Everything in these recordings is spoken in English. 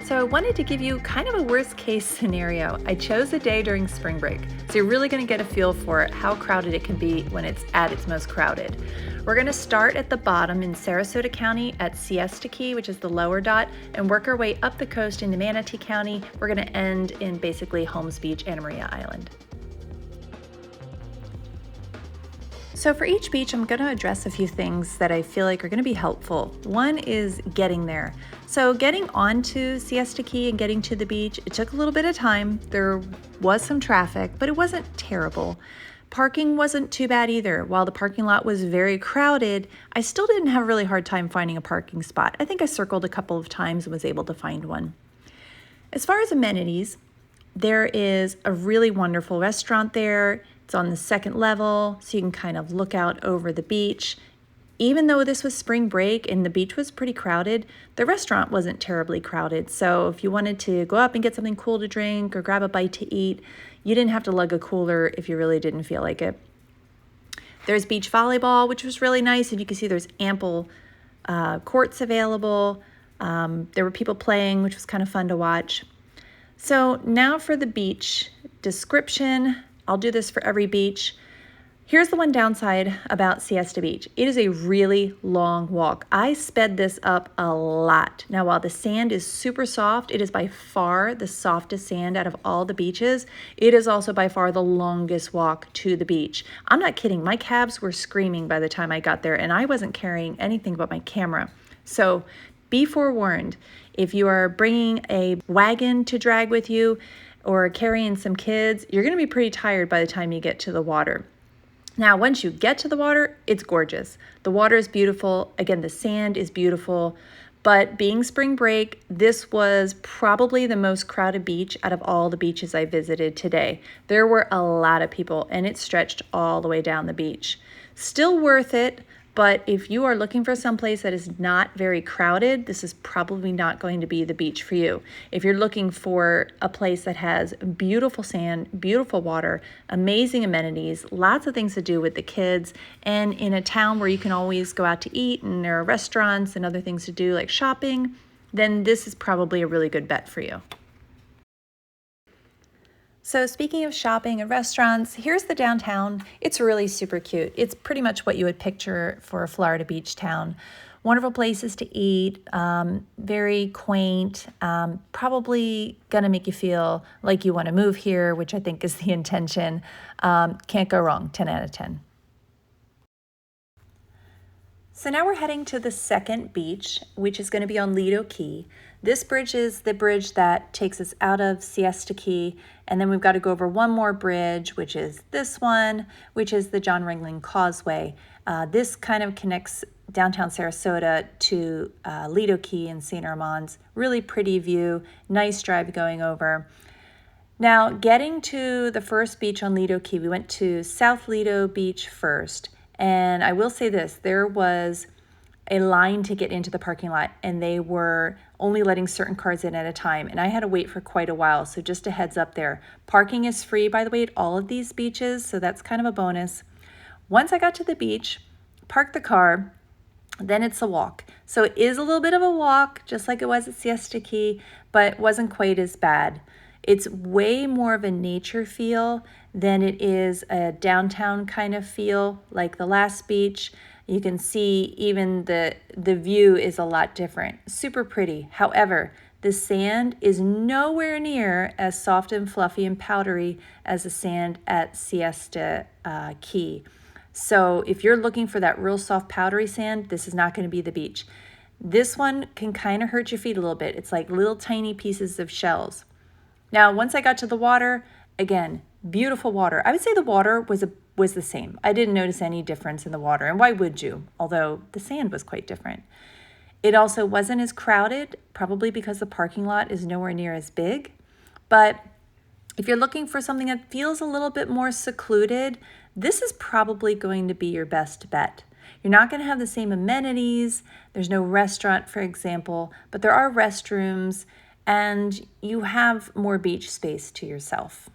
So I wanted to give you kind of a worst case scenario. I chose a day during spring break, so you're really going to get a feel for how crowded it can be when it's at its most crowded. We're going to start at the bottom in Sarasota County at Siesta Key, which is the lower dot, and work our way up the coast into Manatee County. We're going to end in basically Holmes Beach, Anna Maria Island. So for each beach, I'm going to address a few things that I feel like are going to be helpful. One is getting there. So getting onto Siesta Key and getting to the beach, it took a little bit of time. There was some traffic, but it wasn't terrible. Parking wasn't too bad either. While the parking lot was very crowded, I still didn't have a really hard time finding a parking spot. I think I circled a couple of times and was able to find one. As far as amenities, there is a really wonderful restaurant there. It's on the second level, so you can kind of look out over the beach. Even though this was spring break and the beach was pretty crowded, the restaurant wasn't terribly crowded. So if you wanted to go up and get something cool to drink or grab a bite to eat, you didn't have to lug a cooler if you really didn't feel like it. There's beach volleyball, which was really nice. And you can see there's ample courts available. There were people playing, which was kind of fun to watch. So now for the beach description. I'll do this for every beach. Here's the one downside about Siesta Beach. It is a really long walk. I sped this up a lot. Now, while the sand is super soft, it is by far the softest sand out of all the beaches. It is also by far the longest walk to the beach. I'm not kidding. My calves were screaming by the time I got there, and I wasn't carrying anything but my camera. So be forewarned. If you are bringing a wagon to drag with you or carrying some kids, you're going to be pretty tired by the time you get to the water. Now, once you get to the water, it's gorgeous. The water is beautiful. Again, the sand is beautiful. But being spring break, this was probably the most crowded beach out of all the beaches I visited today. There were a lot of people, and it stretched all the way down the beach. Still worth it. But if you are looking for some place that is not very crowded, this is probably not going to be the beach for you. If you're looking for a place that has beautiful sand, beautiful water, amazing amenities, lots of things to do with the kids, and in a town where you can always go out to eat and there are restaurants and other things to do like shopping, then this is probably a really good bet for you. So speaking of shopping and restaurants, here's the downtown. It's really super cute. It's pretty much what you would picture for a Florida beach town. Wonderful places to eat, very quaint, probably gonna make you feel like you wanna move here, which I think is the intention. Can't go wrong, 10 out of 10. So now we're heading to the second beach, which is going to be on Lido Key. This bridge is the bridge that takes us out of Siesta Key, and then we've got to go over one more bridge, which is this one, which is the John Ringling Causeway. This kind of connects downtown Sarasota to Lido Key and St. Armand's. Really pretty view, nice drive going over. Now, getting to the first beach on Lido Key, we went to South Lido Beach first. And I will say this, there was a line to get into the parking lot, and they were only letting certain cars in at a time. And I had to wait for quite a while, so just a heads up there. Parking is free, by the way, at all of these beaches, so that's kind of a bonus. Once I got to the beach, parked the car, then it's a walk. So it is a little bit of a walk, just like it was at Siesta Key, but wasn't quite as bad. It's way more of a nature feel than it is a downtown kind of feel like the last beach. You can see even the view is a lot different. Super pretty. However, the sand is nowhere near as soft and fluffy and powdery as the sand at Siesta Key. So if you're looking for that real soft powdery sand, this is not going to be the beach. This one can kind of hurt your feet a little bit. It's like little tiny pieces of shells. Now, once I got to the water, again, beautiful water. I would say the water was the same. I didn't notice any difference in the water, and why would you? Although the sand was quite different. It also wasn't as crowded, probably because the parking lot is nowhere near as big. But if you're looking for something that feels a little bit more secluded, this is probably going to be your best bet. You're not going to have the same amenities. There's no restaurant, for example, but there are restrooms, and you have more beach space to yourself.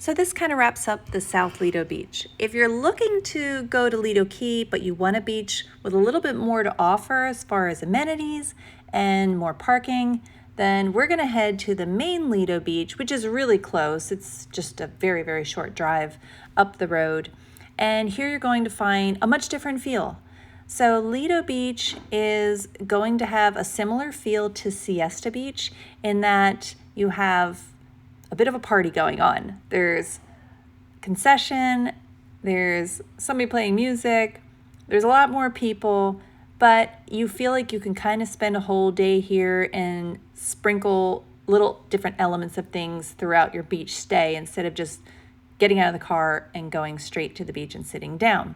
So this kind of wraps up the South Lido Beach. If you're looking to go to Lido Key, but you want a beach with a little bit more to offer as far as amenities and more parking, then we're gonna head to the main Lido Beach, which is really close. It's just a very, very short drive up the road. And here you're going to find a much different feel. So Lido Beach is going to have a similar feel to Siesta Beach in that you have a bit of a party going on. There's concession, there's somebody playing music, there's a lot more people, but you feel like you can kind of spend a whole day here and sprinkle little different elements of things throughout your beach stay instead of just getting out of the car and going straight to the beach and sitting down.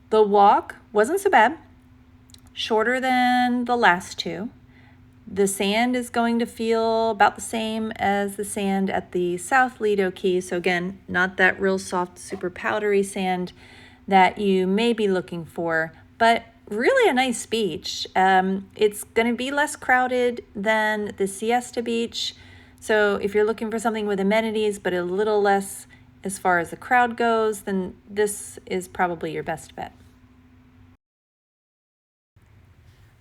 The walk wasn't so bad, shorter than the last two. The sand is going to feel about the same as the sand at the South Lido Key. So again, not that real soft, super powdery sand that you may be looking for, but really a nice beach. It's going to be less crowded than the Siesta Beach. So if you're looking for something with amenities, but a little less as far as the crowd goes, then this is probably your best bet.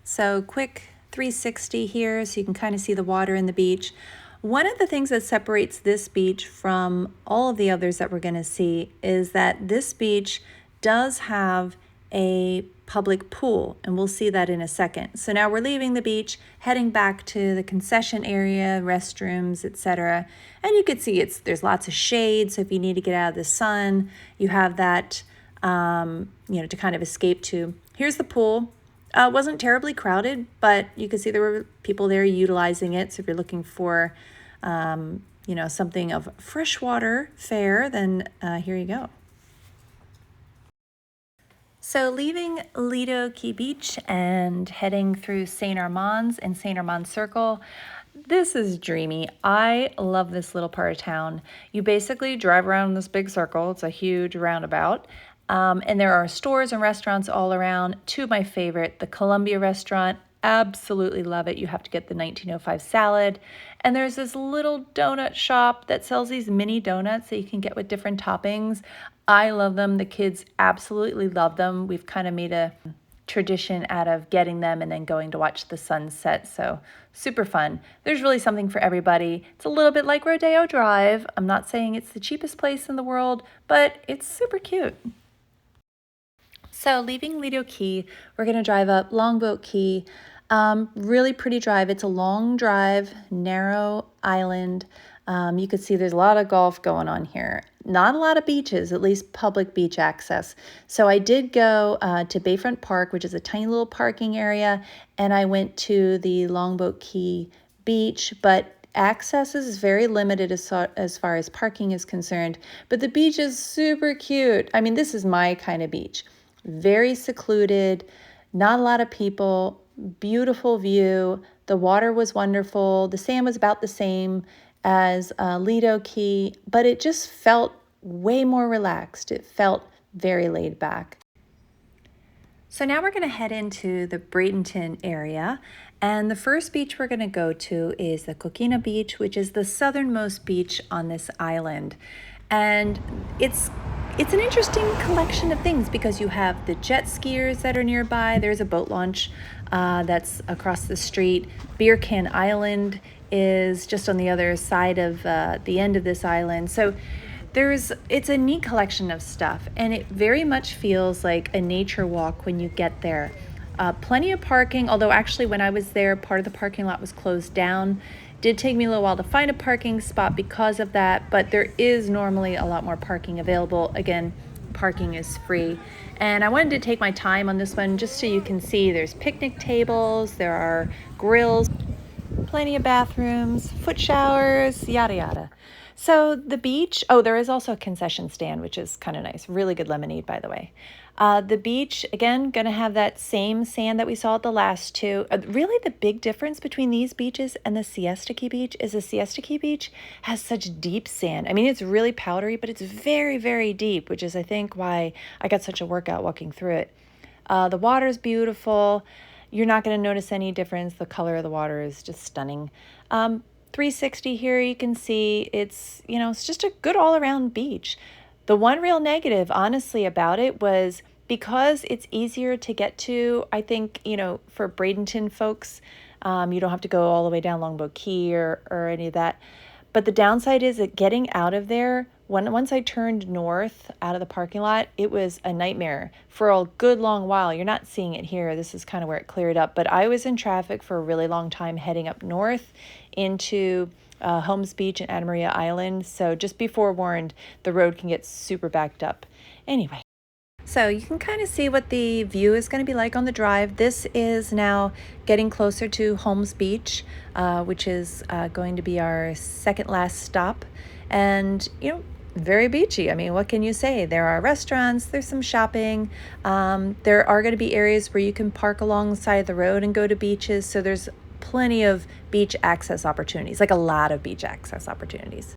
So quick 360 here so you can kind of see the water and the beach. One of the things that separates this beach from all of the others that we're going to see is that this beach does have a public pool, and we'll see that in a second. So now we're leaving the beach, heading back to the concession area, restrooms, etc. And you can see there's lots of shade, so if you need to get out of the sun, you have that to kind of escape to. Here's the pool. It wasn't terribly crowded, but you can see there were people there utilizing it. So if you're looking for, something of freshwater fare, then here you go. So leaving Lido Key Beach and heading through St. Armand's and St. Armand Circle, this is dreamy. I love this little part of town. You basically drive around this big circle. It's a huge roundabout. And there are stores and restaurants all around. Two of my favorite, the Columbia restaurant, absolutely love it. You have to get the 1905 salad. And there's this little donut shop that sells these mini donuts that you can get with different toppings. I love them. The kids absolutely love them. We've kind of made a tradition out of getting them and then going to watch the sunset. So super fun. There's really something for everybody. It's a little bit like Rodeo Drive. I'm not saying it's the cheapest place in the world, but it's super cute. So leaving Lido Key, we're going to drive up Longboat Key. Really pretty drive. It's a long drive, narrow island. You can see there's a lot of golf going on here. Not a lot of beaches, at least public beach access. So I did go to Bayfront Park, which is a tiny little parking area, and I went to the Longboat Key Beach, but access is very limited as far as parking is concerned. But the beach is super cute. I mean, this is my kind of beach. Very secluded, not a lot of people, beautiful view. The water was wonderful. The sand was about the same as Lido Key, but it just felt way more relaxed. It felt very laid back. So now we're going to head into the Bradenton area, and the first beach we're going to go to is the Coquina Beach, which is the southernmost beach on this island. And it's an interesting collection of things because you have the jet skiers that are nearby. There's a boat launch that's across the street. Beer Can Island is just on the other side of the end of this island. So it's a neat collection of stuff, and it very much feels like a nature walk when you get there. Plenty of parking, although actually when I was there, part of the parking lot was closed down. Did take me a little while to find a parking spot because of that, but there is normally a lot more parking available. Again, parking is free. And I wanted to take my time on this one just so you can see there's picnic tables, there are grills, plenty of bathrooms, foot showers, yada yada. So the beach, there is also a concession stand, which is kind of nice. Really good lemonade, by the way. The beach, again, going to have that same sand that we saw at the last two. Really, the big difference between these beaches and the Siesta Key Beach is the Siesta Key Beach has such deep sand. I mean, it's really powdery, but it's very, very deep, which is, I think, why I got such a workout walking through it. The water's beautiful. You're not going to notice any difference. The color of the water is just stunning. 360 here, you can see it's just a good all-around beach. The one real negative, honestly, about it was because it's easier to get to, I think, for Bradenton folks, you don't have to go all the way down Longboat Key or any of that. But the downside is that getting out of there, once I turned north out of the parking lot, it was a nightmare for a good long while. You're not seeing it here. This is kind of where it cleared up. But I was in traffic for a really long time heading up north into Holmes Beach and Anna Maria Island. So just be forewarned, the road can get super backed up. Anyway. So you can kind of see what the view is going to be like on the drive. This is now getting closer to Holmes Beach, which is going to be our second last stop. And, very beachy. I mean, what can you say? There are restaurants, there's some shopping. There are going to be areas where you can park alongside the road and go to beaches. So there's plenty of beach access opportunities, like a lot of beach access opportunities.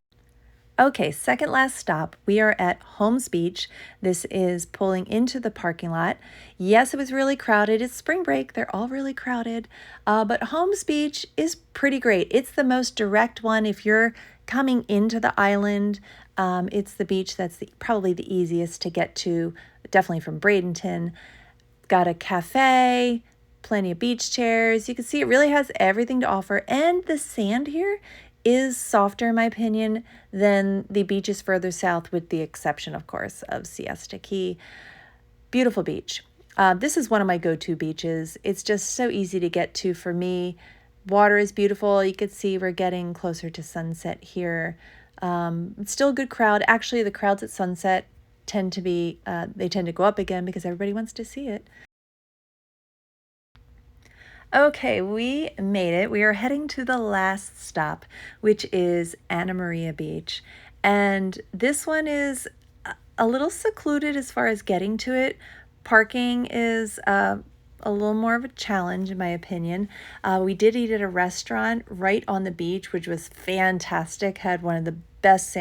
Okay, second last stop. We are at Holmes Beach. This is pulling into the parking lot. Yes, it was really crowded. It's spring break. They're all really crowded. But Holmes Beach is pretty great. It's the most direct one. If you're coming into the island, it's the beach that's probably the easiest to get to, definitely from Bradenton. Got a cafe, plenty of beach chairs. You can see it really has everything to offer. And the sand here is softer, in my opinion, than the beaches further south, with the exception, of course, of Siesta Key. Beautiful beach. This is one of my go-to beaches. It's just so easy to get to for me. Water is beautiful. You can see we're getting closer to sunset here. It's still a good crowd. Actually, the crowds at sunset tend to go up again because everybody wants to see it. Okay, we made it. We are heading to the last stop, which is Anna Maria Beach. And this one is a little secluded as far as getting to it. Parking is a little more of a challenge, in my opinion. We did eat at a restaurant right on the beach, which was fantastic. Had one of the best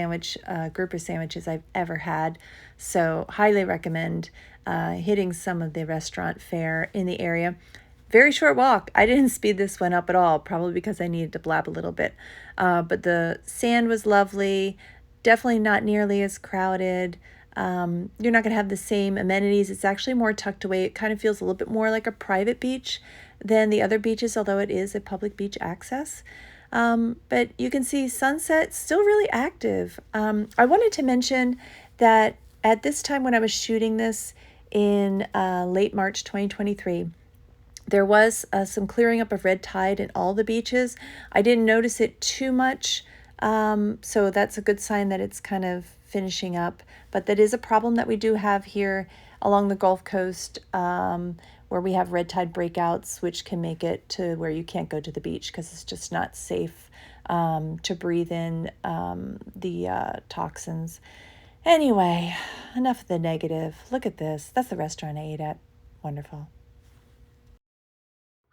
grouper sandwiches I've ever had. So highly recommend hitting some of the restaurant fare in the area. Very short walk. I didn't speed this one up at all, probably because I needed to blab a little bit. But the sand was lovely, definitely not nearly as crowded. You're not going to have the same amenities. It's actually more tucked away. It kind of feels a little bit more like a private beach than the other beaches, although it is a public beach access. But you can see sunset still really active. I wanted to mention that at this time when I was shooting this in late March 2023, there was some clearing up of red tide in all the beaches. I didn't notice it too much, so that's a good sign that it's kind of finishing up. But that is a problem that we do have here along the Gulf Coast, where we have red tide breakouts, which can make it to where you can't go to the beach because it's just not safe to breathe in the toxins. Anyway, enough of the negative. Look at this. That's the restaurant I ate at. Wonderful.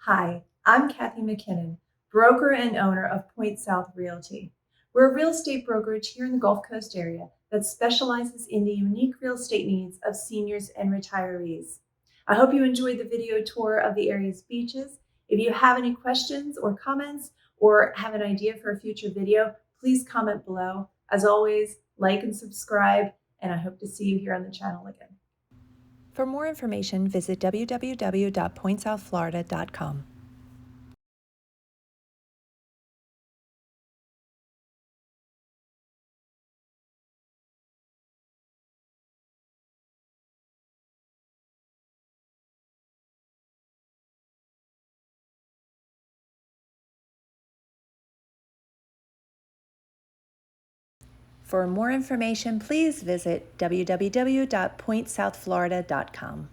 Hi, I'm Kathy McKinnon, broker and owner of Point South Realty. We're a real estate brokerage here in the Gulf Coast area that specializes in the unique real estate needs of seniors and retirees. I hope you enjoyed the video tour of the area's beaches. If you have any questions or comments or have an idea for a future video, please comment below. As always, like and subscribe, and I hope to see you here on the channel again. For more information, visit www.pointsouthflorida.com. For more information, please visit www.pointsouthflorida.com.